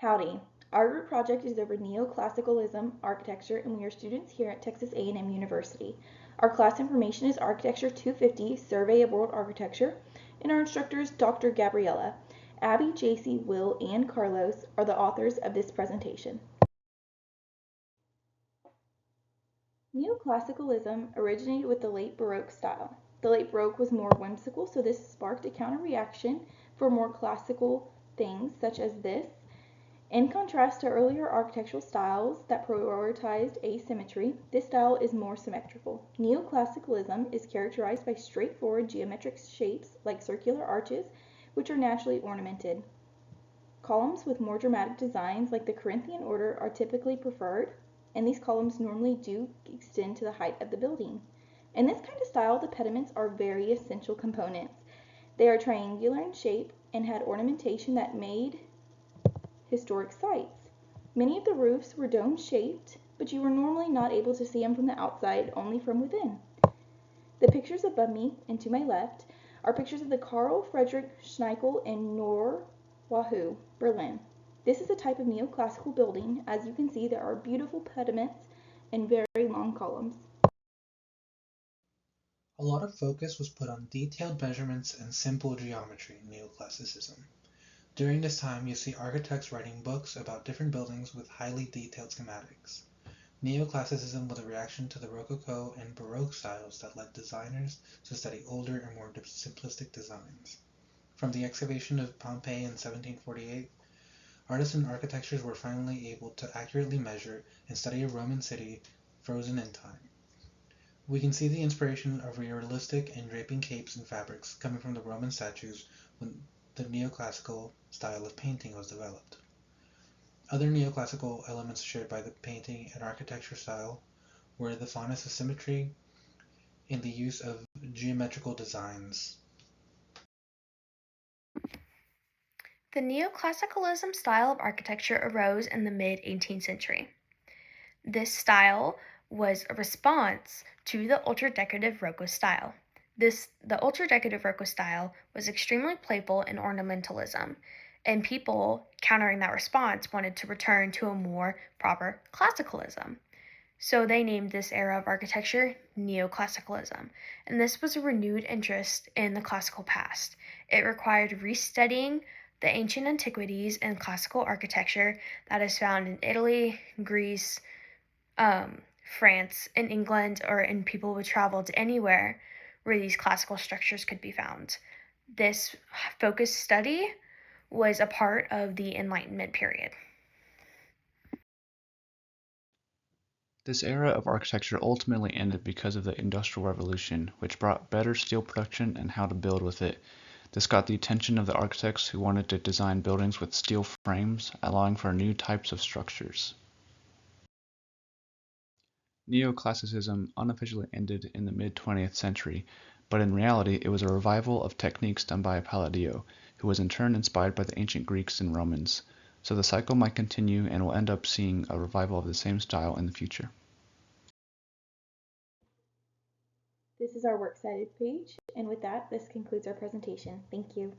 Howdy. Our group project is over neoclassicalism architecture, and we are students here at Texas A&M University. Our class information is Architecture 250, Survey of World Architecture, and our instructors, Dr. Gabriella. Abby, JC, Will, and Carlos are the authors of this presentation. Neoclassicalism originated with the late Baroque style. The late Baroque was more whimsical, so this sparked a counter-reaction for more classical things such as this. In contrast to earlier architectural styles that prioritized asymmetry, this style is more symmetrical. Neoclassicalism is characterized by straightforward geometric shapes like circular arches, which are naturally ornamented. Columns with more dramatic designs like the Corinthian order are typically preferred, and these columns normally do extend to the height of the building. In this kind of style, the pediments are very essential components. They are triangular in shape and had ornamentation that made historic sites. Many of the roofs were dome-shaped, but you were normally not able to see them from the outside, only from within. The pictures above me and to my left are pictures of the Carl Friedrich Schnieckel in Nordwahau, Berlin. This is a type of neoclassical building. As you can see, there are beautiful pediments and very long columns. A lot of focus was put on detailed measurements and simple geometry in neoclassicism. During this time, you see architects writing books about different buildings with highly detailed schematics. Neoclassicism was a reaction to the Rococo and Baroque styles that led designers to study older and more simplistic designs. From the excavation of Pompeii in 1748, artisan architects were finally able to accurately measure and study a Roman city frozen in time. We can see the inspiration of realistic and draping capes and fabrics coming from the Roman statues when the neoclassical style of painting was developed. Other neoclassical elements shared by the painting and architecture style were the fondness of symmetry and the use of geometrical designs. The neoclassicalism style of architecture arose in the mid-18th century. This style was a response to the ultra-decorative Rococo style. The ultra-decorative Rococo style was extremely playful in ornamentalism, and people countering that response wanted to return to a more proper classicalism. So they named this era of architecture neoclassicalism, and this was a renewed interest in the classical past. It required restudying the ancient antiquities and classical architecture that is found in Italy, Greece, France, and England, and people would travel to anywhere where these classical structures could be found. This focused study was a part of the Enlightenment period. This era of architecture ultimately ended because of the Industrial Revolution, which brought better steel production and how to build with it. This got the attention of the architects who wanted to design buildings with steel frames, allowing for new types of structures. Neoclassicism unofficially ended in the mid-20th century, but in reality it was a revival of techniques done by Palladio, who was in turn inspired by the ancient Greeks and Romans. So the cycle might continue and we'll end up seeing a revival of the same style in the future. This is our works cited page, and with that, this concludes our presentation. Thank you.